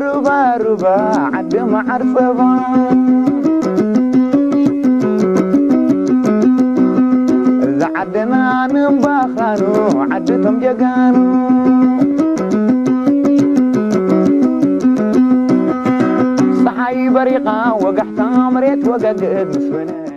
ربا ربا عد معرفبا إذا عدنا نباخانو عدتهم جقانو صحاي بريقة وقحتها مريت وققد مسفنة